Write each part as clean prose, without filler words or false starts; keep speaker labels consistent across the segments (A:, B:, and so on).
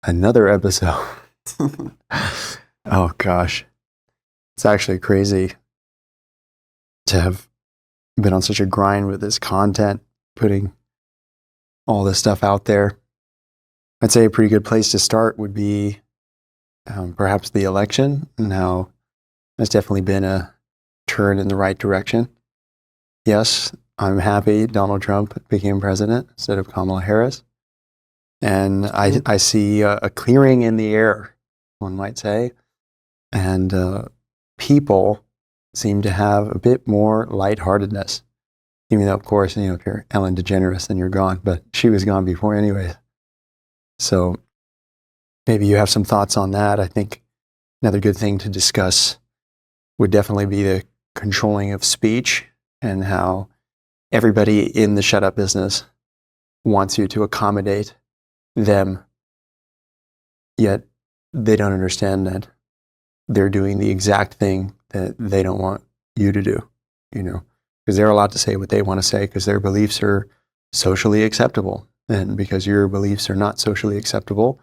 A: another episode. Oh gosh. It's actually crazy to have been on such a grind with this content, putting all this stuff out there. I'd say a pretty good place to start would be perhaps the election, and how there's definitely been a turn in the right direction. Yes, I'm happy Donald Trump became president instead of Kamala Harris. And I see a clearing in the air, one might say. And people seem to have a bit more lightheartedness. Even though, of course, if you're Ellen DeGeneres, then you're gone. But she was gone before anyway. So maybe you have some thoughts on that. I think another good thing to discuss would definitely be the controlling of speech, and how everybody in the shut up business wants you to accommodate them, yet they don't understand that they're doing the exact thing that they don't want you to do, because they're allowed to say what they want to say because their beliefs are socially acceptable. And because your beliefs are not socially acceptable,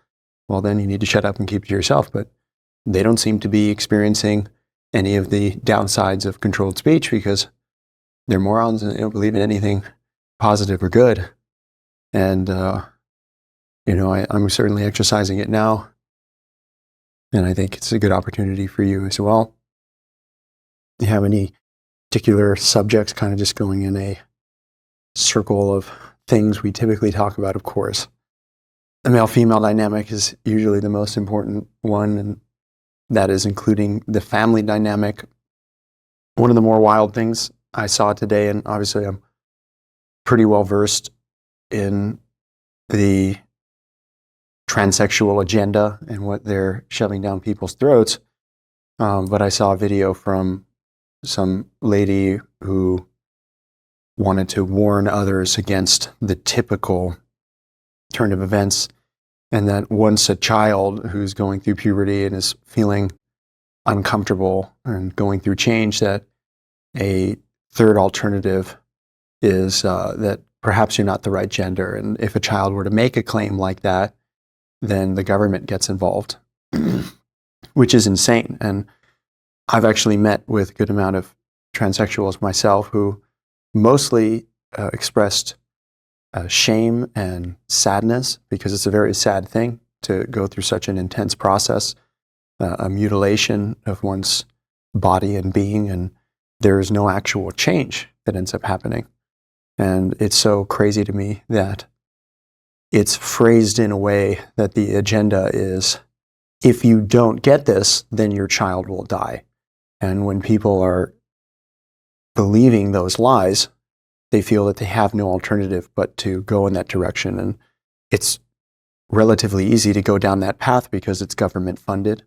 A: well, then you need to shut up and keep it to yourself. But they don't seem to be experiencing any of the downsides of controlled speech because they're morons and they don't believe in anything positive or good. And, I'm certainly exercising it now. And I think it's a good opportunity for you as well. Do you have any particular subjects kind of just going in a circle of things we typically talk about, of course? The male-female dynamic is usually the most important one, and that is including the family dynamic. One of the more wild things I saw today, and obviously I'm pretty well versed in the transsexual agenda and what they're shoving down people's throats, but I saw a video from some lady who wanted to warn others against the typical turn of events, and that once a child who's going through puberty and is feeling uncomfortable and going through change, that a third alternative is that perhaps you're not the right gender. And if a child were to make a claim like that, then the government gets involved, which is insane. And I've actually met with a good amount of transsexuals myself who mostly expressed shame and sadness, because it's a very sad thing to go through such an intense process, a mutilation of one's body and being, and there is no actual change that ends up happening. And it's so crazy to me that it's phrased in a way that the agenda is, if you don't get this, then your child will die. And when people are believing those lies, they feel that they have no alternative but to go in that direction. And it's relatively easy to go down that path because it's government funded.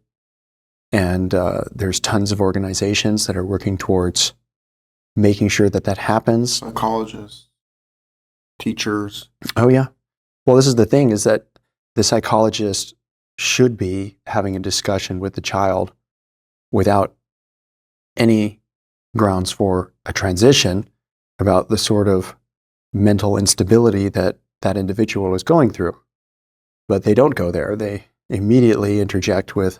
A: And there's tons of organizations that are working towards making sure that that happens.
B: Psychologists, teachers.
A: Oh, yeah. Well, this is the thing, is that the psychologist should be having a discussion with the child without any grounds for a transition about the sort of mental instability that that individual is going through. But they don't go there. They immediately interject with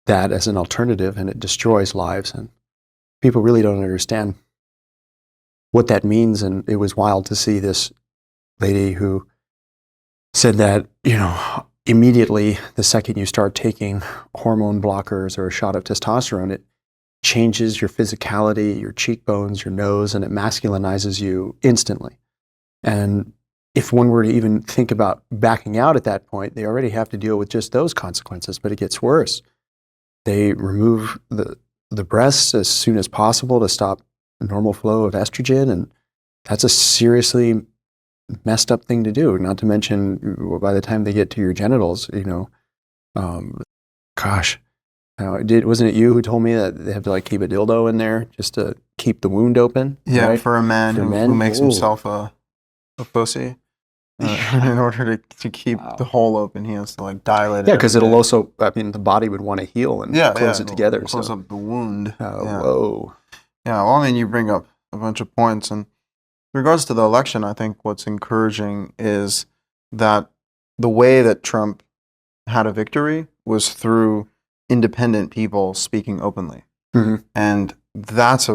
A: that as an alternative, and it destroys lives. And people really don't understand what that means. And it was wild to see this lady who said that, immediately the second you start taking hormone blockers or a shot of testosterone, it changes your physicality, your cheekbones, your nose, and it masculinizes you instantly. And if one were to even think about backing out at that point, they already have to deal with just those consequences, but it gets worse. They remove the breasts as soon as possible to stop the normal flow of estrogen, and that's a seriously messed up thing to do. Not to mention, by the time they get to your genitals, wasn't it you who told me that they have to keep a dildo in there just to keep the wound open?
B: Yeah,
A: right?
B: for a man who makes himself a pussy. In order to keep the hole open, he has to dilate it.
A: Yeah, because it'll also, the body would want to heal and close it together.
B: Close up the wound.
A: Whoa.
B: Yeah, well, you bring up a bunch of points. And in regards to the election, I think what's encouraging is that the way that Trump had a victory was through independent people speaking openly.
A: Mhm.
B: And that's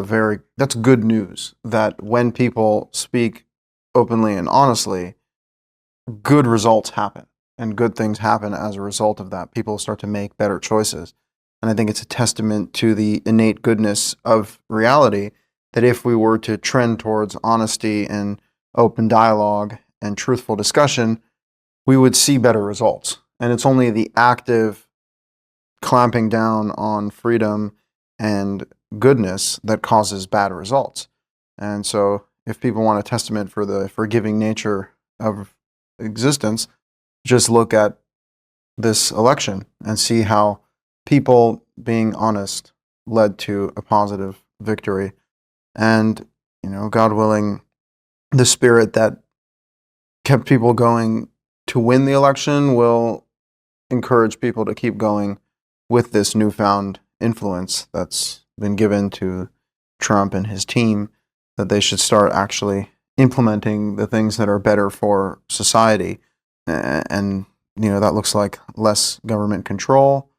B: good news, that when people speak openly and honestly, good results happen and good things happen as a result of that. People start to make better choices. And I think it's a testament to the innate goodness of reality that if we were to trend towards honesty and open dialogue and truthful discussion, we would see better results. And it's only the active clamping down on freedom and goodness that causes bad results. And so if people want a testament for the forgiving nature of existence, just look at this election and see how people being honest led to a positive victory. And, God willing, the spirit that kept people going to win the election will encourage people to keep going with this newfound influence that's been given to Trump and his team, that they should start actually implementing the things that are better for society. And, that looks like less government control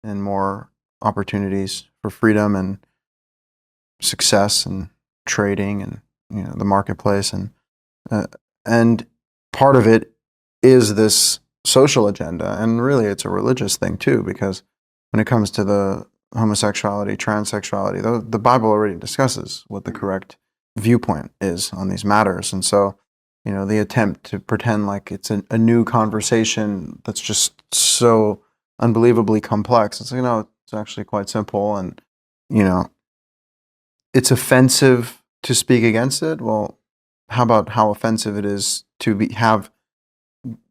B: and more opportunities for freedom and success and trading and, the marketplace. And part of it is this social agenda. And really it's a religious thing too, because when it comes to the homosexuality, transsexuality, the Bible already discusses what the correct viewpoint is on these matters. And so, the attempt to pretend like it's a new conversation that's just so unbelievably complex. It's it's actually quite simple, and it's offensive to speak against it. Well, how about how offensive it is to have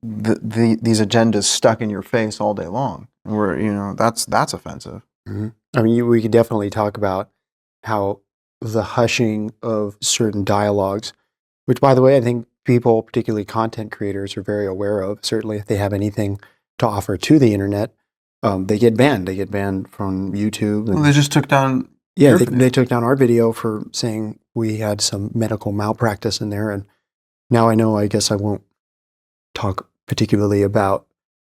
B: these agendas stuck in your face all day long? Where that's offensive.
A: Mm-hmm. I mean, we could definitely talk about how the hushing of certain dialogues, which, by the way, I think people, particularly content creators, are very aware of. Certainly, if they have anything to offer to the internet, they get banned. They get banned from YouTube.
B: Well, they just took down.
A: Yeah, they took down our video for saying we had some medical malpractice in there. And now I guess I won't talk particularly about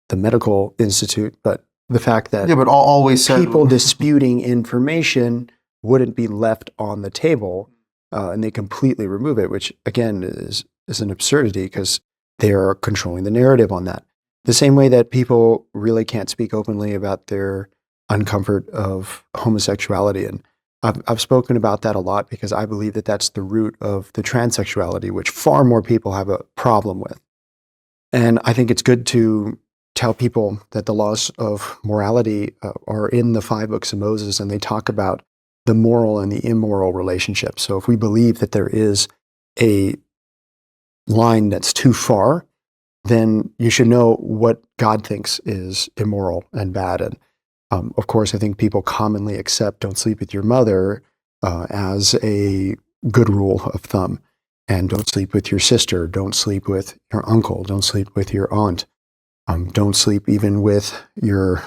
A: the medical institute, but the fact that
B: but always
A: people disputing information wouldn't be left on the table, and they completely remove it, which again is an absurdity because they are controlling the narrative on that. The same way that people really can't speak openly about their uncomfort of homosexuality. And I've spoken about that a lot because I believe that that's the root of the transsexuality, which far more people have a problem with. And I think it's good to tell people that the laws of morality are in the 5 books of Moses, and they talk about the moral and the immoral relationship. So if we believe that there is a line that's too far, then you should know what God thinks is immoral and bad. And of course, I think people commonly accept don't sleep with your mother as a good rule of thumb. And don't sleep with your sister, don't sleep with your uncle, don't sleep with your aunt, don't sleep even with your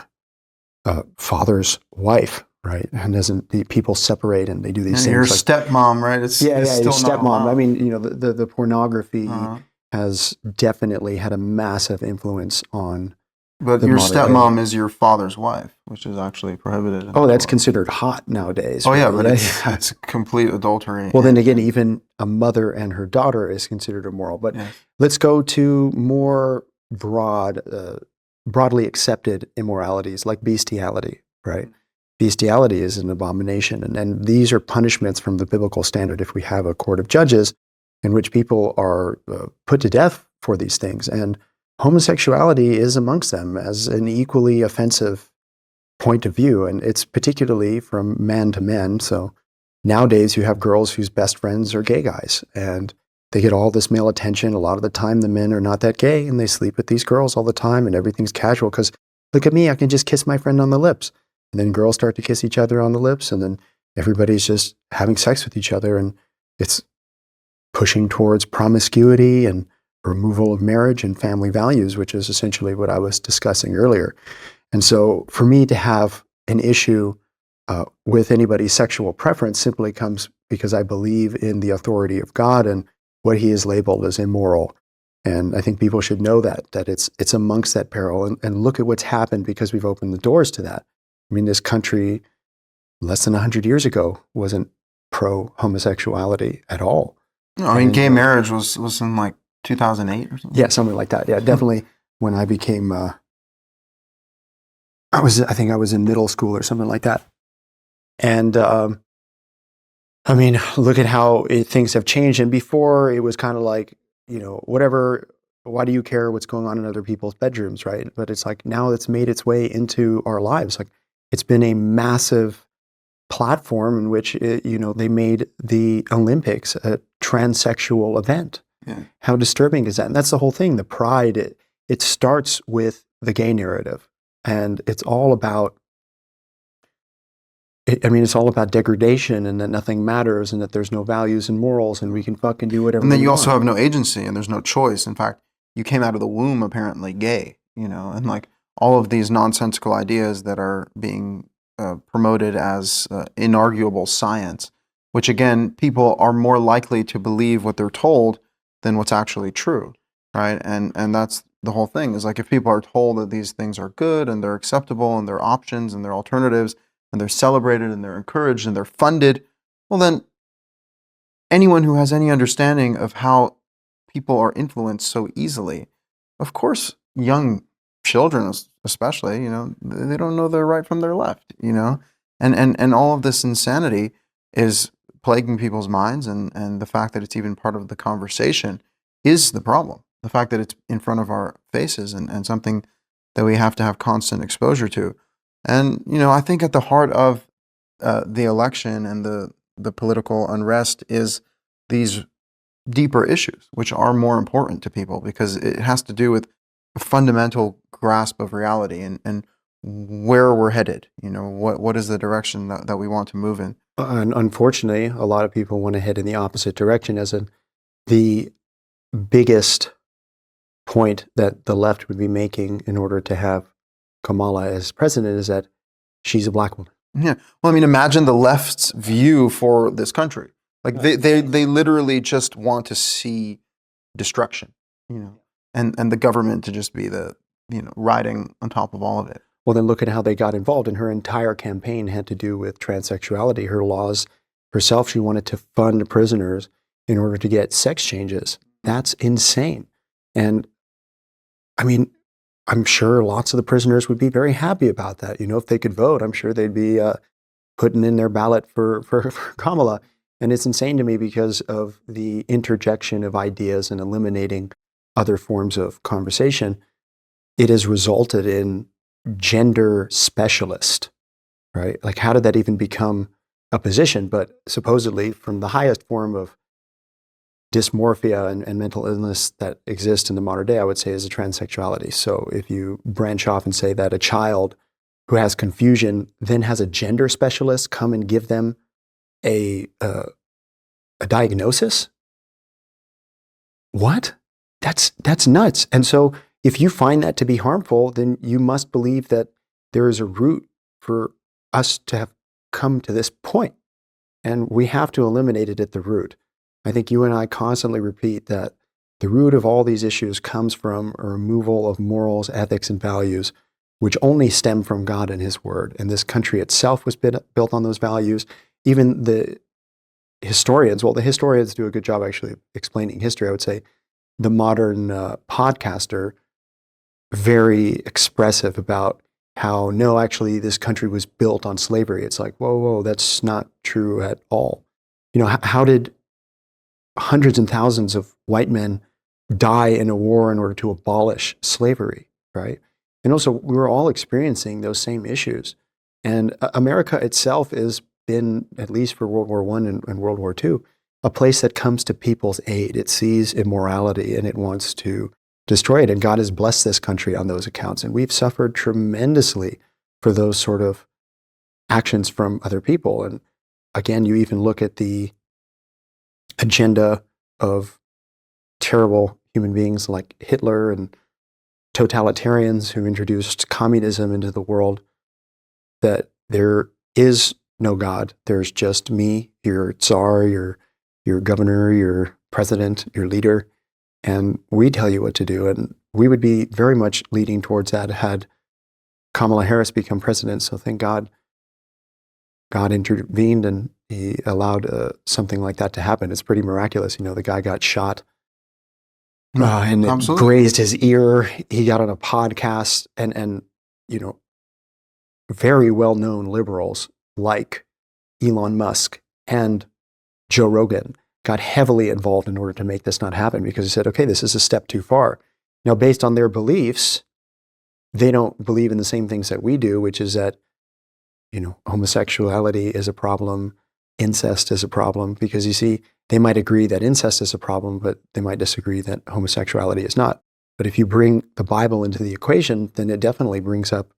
A: father's wife, right? And people separate and they do these things.
B: Your stepmom, right? It's
A: your
B: still
A: stepmom. I mean, the pornography has definitely had a massive influence on.
B: But your stepmom is your father's wife, which is actually prohibited.
A: That's considered hot nowadays.
B: Oh, right? Yeah, but it's complete adultery.
A: Well, then again, even a mother and her daughter is considered immoral. But let's go to more broadly accepted immoralities like bestiality, right? Mm-hmm. Bestiality is an abomination. And these are punishments from the biblical standard. If we have a court of judges in which people are put to death for these things, and homosexuality is amongst them as an equally offensive point of view, and it's particularly from man to man. So nowadays you have girls whose best friends are gay guys, and they get all this male attention. A lot of the time the men are not that gay, and they sleep with these girls all the time, and everything's casual because, look at me, I can just kiss my friend on the lips. And then girls start to kiss each other on the lips, and then everybody's just having sex with each other, and it's pushing towards promiscuity and removal of marriage and family values, which is essentially what I was discussing earlier. And so for me to have an issue with anybody's sexual preference simply comes because I believe in the authority of God and what he has labeled as immoral. And I think people should know that it's amongst that peril, and look at what's happened because we've opened the doors to that. I mean, this country less than 100 years ago wasn't pro homosexuality at all.
B: No, I mean,
A: And,
B: gay marriage was in like 2008 or something.
A: Yeah, something like that. Yeah, definitely. When I became, I think I was in middle school or something like that. And I mean, look at how things have changed. And before, it was kind of like, whatever. Why do you care what's going on in other people's bedrooms, right? But it's like now it's made its way into our lives. Like it's been a massive platform in which they made the Olympics a transsexual event.
B: Yeah.
A: How disturbing is that? And that's the whole thing. The pride. It starts with the gay narrative, and it's all about. It's all about degradation and that nothing matters and that there's no values and morals and we can fucking do whatever.
B: And then
A: we
B: you
A: want.
B: also have no agency and there's no choice. In fact, you came out of the womb apparently gay, and like all of these nonsensical ideas that are being promoted as inarguable science, which again, people are more likely to believe what they're told than what's actually true, right? And that's the whole thing is like if people are told that these things are good and they're acceptable and they're options and they're alternatives, and they're celebrated and they're encouraged and they're funded, well then anyone who has any understanding of how people are influenced so easily, of course, young children especially, they don't know their right from their left, and all of this insanity is plaguing people's minds, and the fact that it's even part of the conversation is the problem. The fact that it's in front of our faces and something that we have to have constant exposure to. And, I think at the heart of the election and the political unrest is these deeper issues, which are more important to people because it has to do with a fundamental grasp of reality and where we're headed. What is the direction that we want to move in?
A: And unfortunately, a lot of people want to head in the opposite direction. The biggest point that the left would be making in order to have Kamala as president is that she's a black woman.
B: Yeah. Well, I mean, imagine the left's view for this country. Like they literally just want to see destruction, and the government to just be the, riding on top of all of it.
A: Well, then look at how they got involved. And her entire campaign had to do with transsexuality. Her laws herself, she wanted to fund prisoners in order to get sex changes. That's insane. And I mean, I'm sure lots of the prisoners would be very happy about that. If they could vote, I'm sure they'd be putting in their ballot for Kamala. And it's insane to me because of the interjection of ideas and eliminating other forms of conversation. It has resulted in gender specialist, right? Like, how did that even become a position? But supposedly from the highest form of dysmorphia and mental illness that exists in the modern day, I would say is a transsexuality. So if you branch off and say that a child who has confusion then has a gender specialist come and give them a diagnosis, what? That's nuts. And so if you find that to be harmful, then you must believe that there is a root for us to have come to this point, and we have to eliminate it at the root. I think you and I constantly repeat that the root of all these issues comes from a removal of morals, ethics, and values, which only stem from God and His Word. And this country itself was built on those values. Even the historians do a good job actually explaining history. I would say the modern podcaster, very expressive about how, no, actually, this country was built on slavery. It's like, whoa, that's not true at all. How did hundreds and thousands of white men die in a war in order to abolish slavery, right? And also, we were all experiencing those same issues. And America itself has been, at least for World War I and World War II, a place that comes to people's aid. It sees immorality and it wants to destroy it. And God has blessed this country on those accounts. And we've suffered tremendously for those sort of actions from other people. And again, you even look at the agenda of terrible human beings like Hitler and totalitarians who introduced communism into the world, that there is no God. There's just me, your tsar, your governor, your president, your leader. and we tell you what to do. And we would be very much leading towards that had Kamala Harris become president. So thank God, God intervened and he allowed something like that to happen. It's pretty miraculous. The guy got shot and it
B: Absolutely.
A: grazed his ear. He got on a podcast and very well-known liberals like Elon Musk and Joe Rogan got heavily involved in order to make this not happen because he said, okay, this is a step too far. Now, based on their beliefs, they don't believe in the same things that we do, which is that, homosexuality is a problem, incest is a problem, because you see, they might agree that incest is a problem, but they might disagree that homosexuality is not. But if you bring the Bible into the equation, then it definitely brings up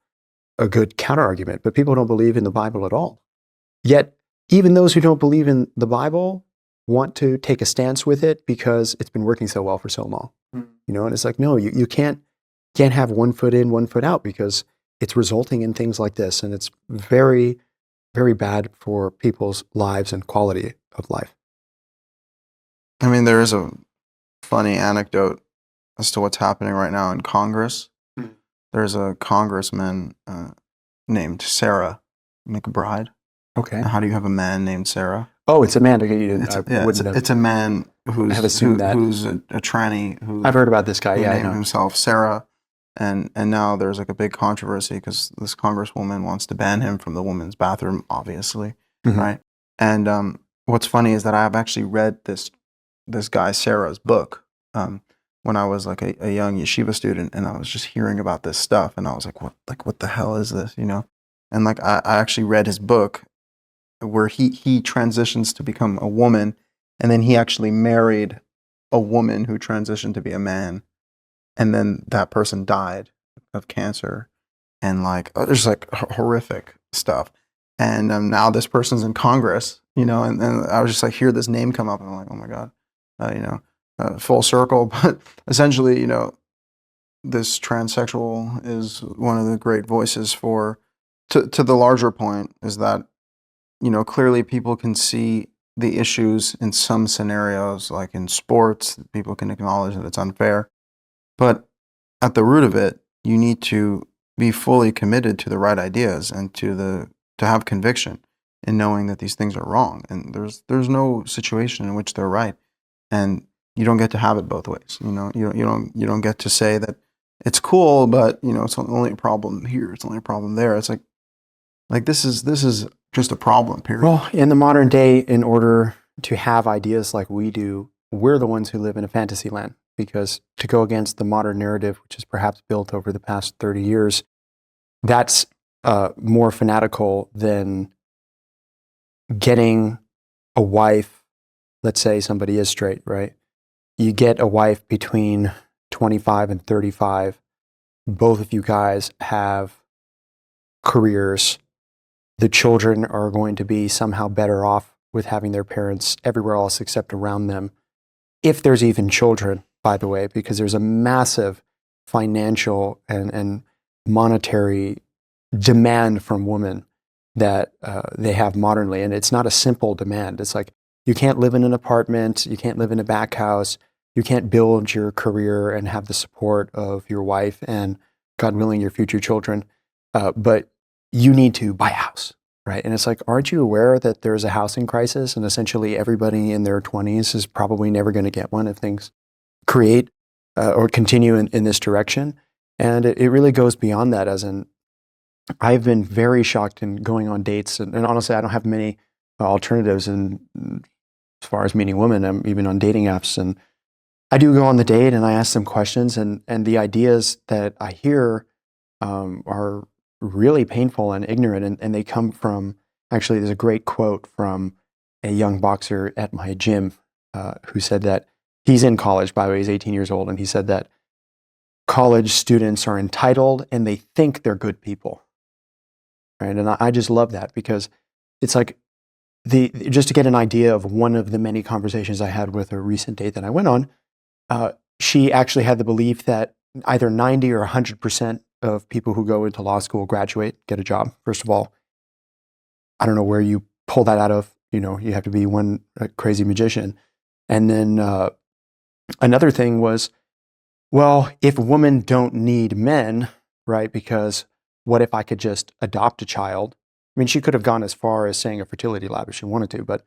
A: a good counterargument. But people don't believe in the Bible at all. Yet, even those who don't believe in the Bible want to take a stance with it because it's been working so well for so long. And it's like, no, you can't have one foot in, one foot out because it's resulting in things like this. And it's very, very bad for people's lives and quality of life.
B: I mean, there is a funny anecdote as to what's happening right now in Congress. There's a congressman named Sarah McBride.
A: Okay.
B: How do you have a man named Sarah?
A: Oh, it's a man.
B: It's a man who's a tranny.
A: I've heard about this guy.
B: Who
A: Yeah,
B: named
A: I know.
B: himself Sarah, and now there's like a big controversy because this congresswoman wants to ban him from the women's bathroom, obviously, right? And what's funny is that I've actually read this guy Sarah's book when I was like a young yeshiva student, and I was just hearing about this stuff, and I was like, what the hell is this, And like I actually read his book where he transitions to become a woman, and then he actually married a woman who transitioned to be a man, and then that person died of cancer, and like there's like horrific stuff. And now this person's in Congress, and I was just like hear this name come up, and I'm like, oh my God, full circle. But essentially, this transsexual is one of the great voices for. To the larger point is that, clearly people can see the issues in some scenarios, like in sports, people can acknowledge that it's unfair. But at the root of it, you need to be fully committed to the right ideas and to have conviction in knowing that these things are wrong. And there's no situation in which they're right. And you don't get to have it both ways. You don't get to say that it's cool, but it's only a problem here, it's only a problem there. It's like this is just a problem, period.
A: Well, in the modern day, in order to have ideas like we do, we're the ones who live in a fantasy land, because to go against the modern narrative, which is perhaps built over the past 30 years, that's more fanatical than getting a wife. Let's say somebody is straight, right? You get a wife between 25 and 35. Both of you guys have careers. The children are going to be somehow better off with having their parents everywhere else except around them. If there's even children, by the way, because there's a massive financial and monetary demand from women that they have modernly. And it's not a simple demand. It's like, you can't live in an apartment, you can't live in a back house, you can't build your career and have the support of your wife and, God willing, your future children. But you need to buy a house, right? And it's like, aren't you aware that there's a housing crisis and essentially everybody in their 20s is probably never going to get one if things create or continue in this direction? And it really goes beyond that, as in, I've been very shocked in going on dates. And honestly, I don't have many alternatives as far as meeting women. I'm even on dating apps. And I do go on the date and I ask them questions. And the ideas that I hear are really painful and ignorant, and they come from, actually, there's a great quote from a young boxer at my gym who said that he's in college, by the way, he's 18 years old, and he said that college students are entitled and they think they're good people, right? And I just love that, because it's like, just to get an idea of one of the many conversations I had with a recent date that I went on, she actually had the belief that either 90 or 100% of people who go into law school graduate, get a job. First of all, I don't know where you pull that out of. You have to be one crazy magician. And then Another thing was, well, if women don't need men, right? Because what if I could just adopt a child? I mean, she could have gone as far as saying a fertility lab if she wanted to, but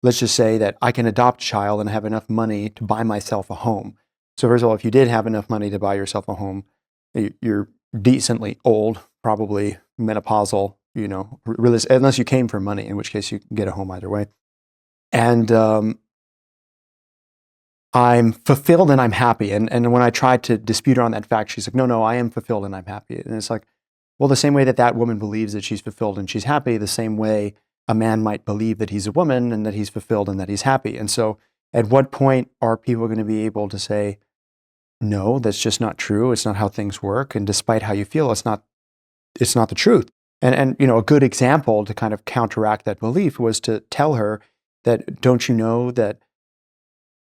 A: let's just say that I can adopt a child and have enough money to buy myself a home. So first of all, if you did have enough money to buy yourself a home, you're decently old, probably menopausal, really, unless you came for money, in which case you can get a home either way. And I'm fulfilled and I'm happy. And when I tried to dispute her on that fact, she's like, no, I am fulfilled and I'm happy. And it's like, well, the same way that that woman believes that she's fulfilled and she's happy, the same way a man might believe that he's a woman and that he's fulfilled and that he's happy. And so at what point are people going to be able to say, no, that's just not true. It's not how things work. And despite how you feel, it's not the truth. And a good example to kind of counteract that belief was to tell her that, don't you know that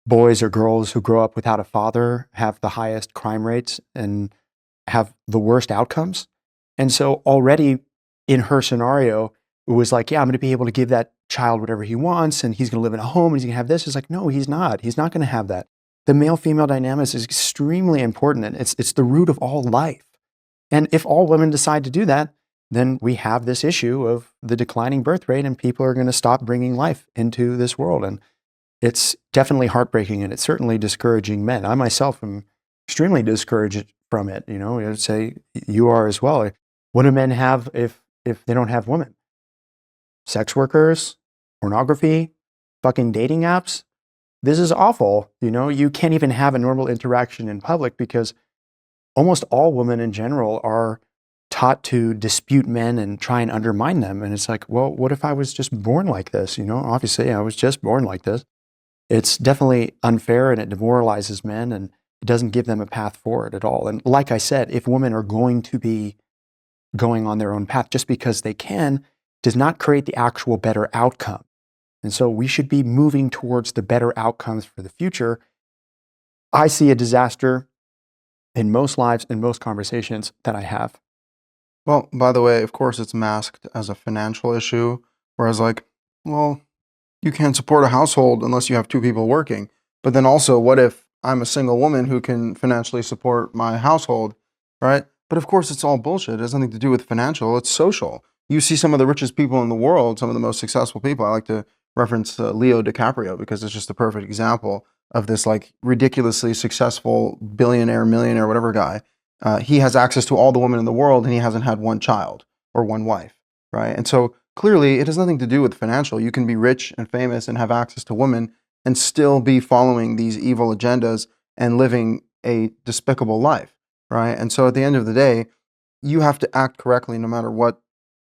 A: boys or girls who grow up without a father have the highest crime rates and have the worst outcomes? And so already in her scenario, it was like, yeah, I'm going to be able to give that child whatever he wants, and he's going to live in a home, and he's going to have this. It's like, no, he's not. He's not going to have that. The male-female dynamics is extremely important, and it's the root of all life. And if all women decide to do that, then we have this issue of the declining birth rate, and people are going to stop bringing life into this world. And it's definitely heartbreaking, and it's certainly discouraging men. I myself am extremely discouraged from it. I'd say you are as well. What do men have if they don't have women? Sex workers, pornography, fucking dating apps. This is awful. You can't even have a normal interaction in public because almost all women in general are taught to dispute men and try and undermine them. And it's like, well, what if I was just born like this? Obviously I was just born like this. It's definitely unfair and it demoralizes men and it doesn't give them a path forward at all. And like I said, if women are going to be going on their own path just because they can, does not create the actual better outcome. And so we should be moving towards the better outcomes for the future. I see a disaster in most lives and most conversations that I have.
B: Well, by the way, of course, it's masked as a financial issue, whereas, like, well, you can't support a household unless you have two people working. But then also, what if I'm a single woman who can financially support my household, right? But of course, it's all bullshit. It has nothing to do with financial. It's social. You see some of the richest people in the world, some of the most successful people. I like to reference Leo DiCaprio because it's just the perfect example of this like ridiculously successful billionaire, millionaire, whatever guy. He has access to all the women in the world and he hasn't had one child or one wife, right? And so clearly it has nothing to do with financial. You can be rich and famous and have access to women and still be following these evil agendas and living a despicable life, right? And so at the end of the day, you have to act correctly no matter what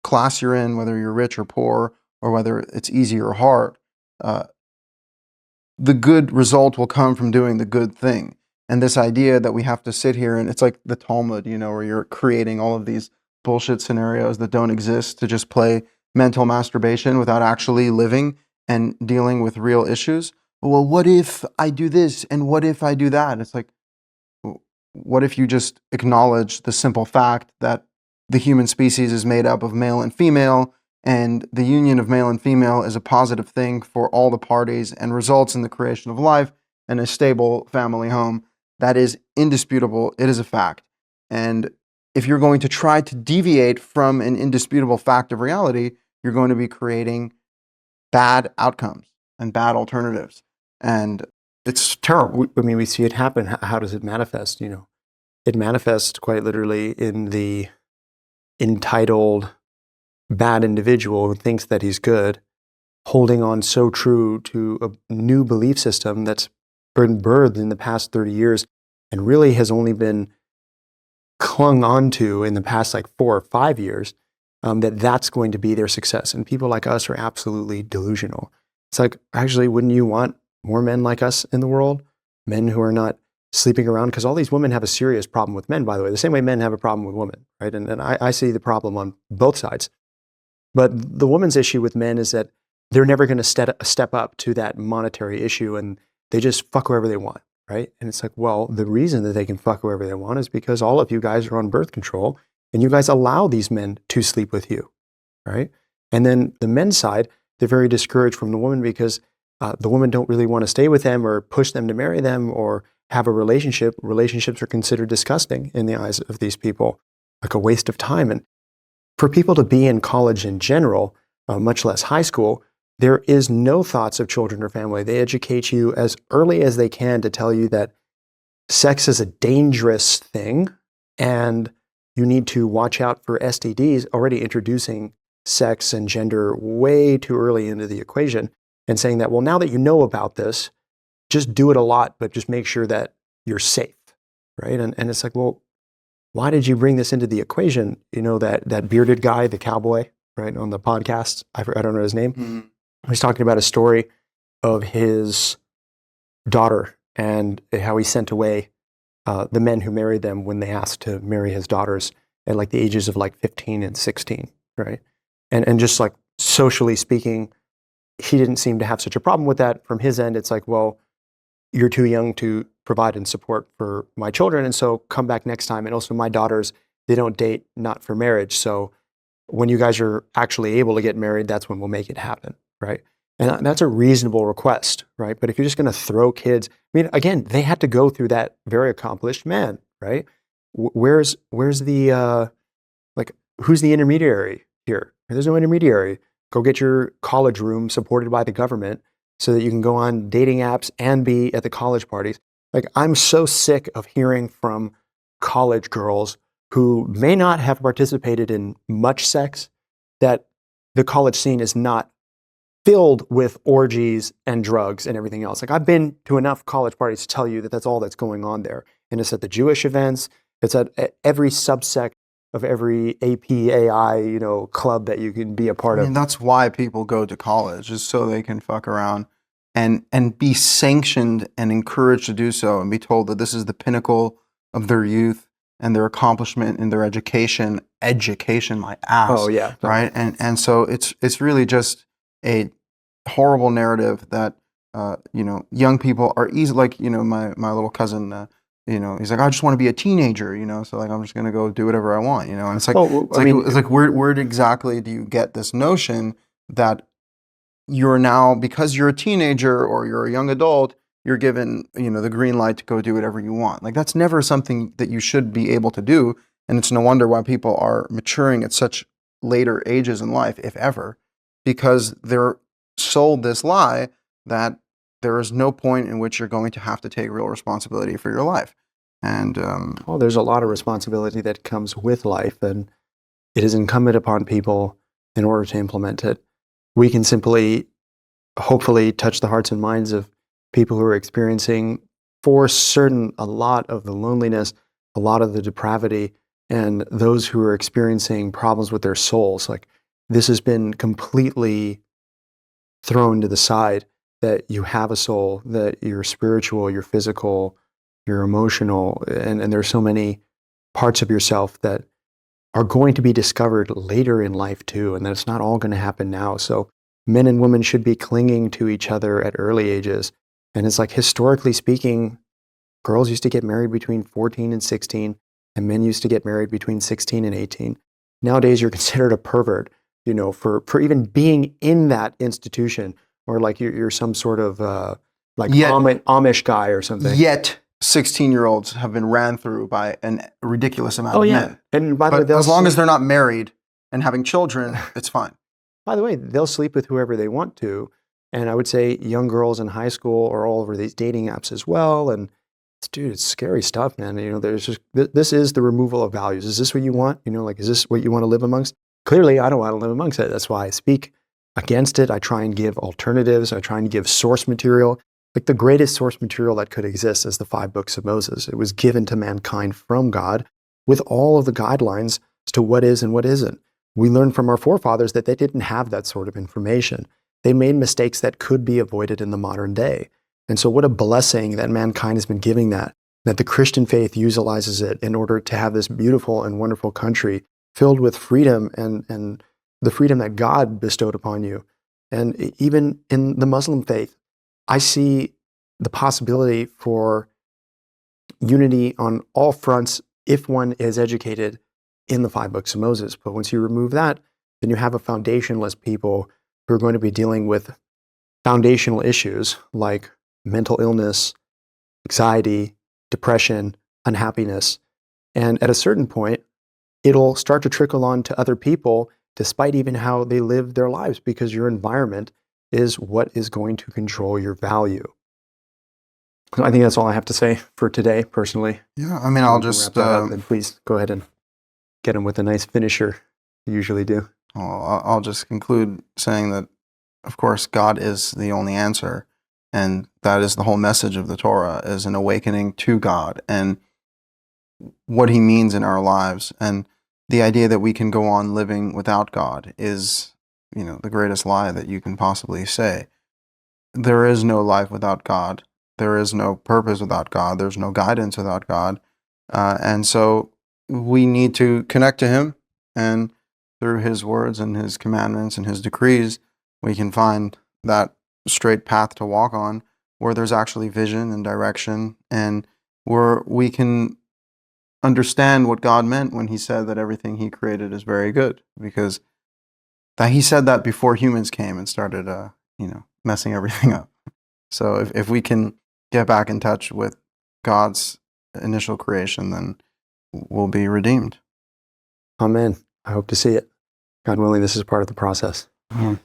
B: class you're in, whether you're rich or poor, or whether it's easy or hard. The good result will come from doing the good thing. And this idea that we have to sit here and it's like the Talmud, where you're creating all of these bullshit scenarios that don't exist to just play mental masturbation without actually living and dealing with real issues. Well, what if I do this and what if I do that? It's like, what if you just acknowledge the simple fact that the human species is made up of male and female, and the union of male and female is a positive thing for all the parties and results in the creation of life and a stable family home. That is indisputable. It is a fact. And if you're going to try to deviate from an indisputable fact of reality, you're going to be creating bad outcomes and bad alternatives. And it's terrible.
A: We see it happen. How does it manifest? It manifests quite literally in the entitled bad individual who thinks that he's good, holding on so true to a new belief system that's been birthed in the past 30 years and really has only been clung onto in the past like 4 or 5 years, that's going to be their success. And people like us are absolutely delusional. It's like, actually, wouldn't you want more men like us in the world? Men who are not sleeping around? Because all these women have a serious problem with men, by the way, the same way men have a problem with women, right? And I see the problem on both sides. But the woman's issue with men is that they're never going to step up to that monetary issue and they just fuck whoever they want, right? And it's like, well, the reason that they can fuck whoever they want is because all of you guys are on birth control and you guys allow these men to sleep with you, right? And then the men's side, they're very discouraged from the woman because the women don't really want to stay with them or push them to marry them or have a relationship. Relationships are considered disgusting in the eyes of these people, like a waste of time. And for people to be in college in general, much less high school, there is no thoughts of children or family. They educate you as early as they can to tell you that sex is a dangerous thing and you need to watch out for STDs, already introducing sex and gender way too early into the equation and saying that, well, now that you know about this, just do it a lot, but just make sure that you're safe, right? And it's like, well, why did you bring this into the equation? You know, that bearded guy, the cowboy, right, on the podcast, I don't know his name.
B: Mm-hmm.
A: He's talking about a story of his daughter and how he sent away the men who married them when they asked to marry his daughters at like the ages of like 15 and 16, right? And just like socially speaking, he didn't seem to have such a problem with that. From his end, it's like, well, you're too young to provide and support for my children, and so come back next time. And also my daughters, they don't date not for marriage. So when you guys are actually able to get married, that's when we'll make it happen, right? And that's a reasonable request, right? But if you're just going to throw kids, I mean, again, they had to go through that very accomplished man, right? Where's the like, who's the intermediary here? There's no intermediary. Go get your college room supported by the government so that you can go on dating apps and be at the college parties. Like, I'm so sick of hearing from college girls who may not have participated in much sex that the college scene is not filled with orgies and drugs and everything else. Like, I've been to enough college parties to tell you that that's all that's going on there. And it's at the Jewish events, it's at every subsect of every APAI, club that you can be a part of.
B: That's why people go to college, is so they can fuck around and be sanctioned and encouraged to do so and be told that this is the pinnacle of their youth and their accomplishment in their education, my ass.
A: Oh yeah.
B: Right. And so it's really just a horrible narrative that, young people are easy. Like, my little cousin, he's like, I just want to be a teenager, so like, I'm just going to go do whatever I want, and it's like, it's like, where exactly do you get this notion that you're now, because you're a teenager or you're a young adult, you're given, the green light to go do whatever you want? Like, that's never something that you should be able to do. And it's no wonder why people are maturing at such later ages in life, if ever, because they're sold this lie that there is no point in which you're going to have to take real responsibility for your life. And
A: there's a lot of responsibility that comes with life, and it is incumbent upon people in order to implement it. We can simply, hopefully, touch the hearts and minds of people who are experiencing, for certain, a lot of the loneliness, a lot of the depravity, and those who are experiencing problems with their souls. Like, this has been completely thrown to the side, that you have a soul, that you're spiritual, you're physical, you're emotional, and there's so many parts of yourself that are going to be discovered later in life too, and that it's not all going to happen now. So men and women should be clinging to each other at early ages. And it's like, historically speaking, girls used to get married between 14 and 16, and men used to get married between 16 and 18. Nowadays, you're considered a pervert, for even being in that institution, or like you're some sort of Amish guy or something.
B: Yet 16-year-olds have been ran through by a ridiculous amount of men.
A: And by the way,
B: as long as they're not married and having children, it's fine.
A: By the way, they'll sleep with whoever they want to. And I would say young girls in high school are all over these dating apps as well. And dude, it's scary stuff, man. There's just, this is the removal of values. Is this what you want? Is this what you want to live amongst? Clearly, I don't want to live amongst it. That's why I speak against it. I try and give alternatives. I try and give source material. Like, the greatest source material that could exist is the 5 books of Moses. It was given to mankind from God with all of the guidelines as to what is and what isn't. We learned from our forefathers that they didn't have that sort of information. They made mistakes that could be avoided in the modern day. And so what a blessing that mankind has been giving that the Christian faith utilizes it in order to have this beautiful and wonderful country filled with freedom and the freedom that God bestowed upon you. And even in the Muslim faith, I see the possibility for unity on all fronts if one is educated in the 5 books of Moses. But once you remove that, then you have a foundationless people who are going to be dealing with foundational issues like mental illness, anxiety, depression, unhappiness. And at a certain point, it'll start to trickle on to other people, despite even how they live their lives, because your environment is what is going to control your value. So I think that's all I have to say for today, personally.
B: Yeah, I mean, I'll just
A: wrap that up, and please go ahead and get him with a nice finisher. You usually do.
B: I'll just conclude saying that, of course, God is the only answer, and that is the whole message of the Torah, is an awakening to God and what He means in our lives. And the idea that we can go on living without God is, the greatest lie that you can possibly say. There is no life without God. There is no purpose without God. There's no guidance without God. And so we need to connect to Him, and through His words and His commandments and His decrees, we can find that straight path to walk on, where there's actually vision and direction, and where we can understand what God meant when He said that everything He created is very good, because He said that before humans came and started, messing everything up. So if we can get back in touch with God's initial creation, then we'll be redeemed.
A: Amen. I hope to see it. God willing, this is part of the process.
B: Mhm.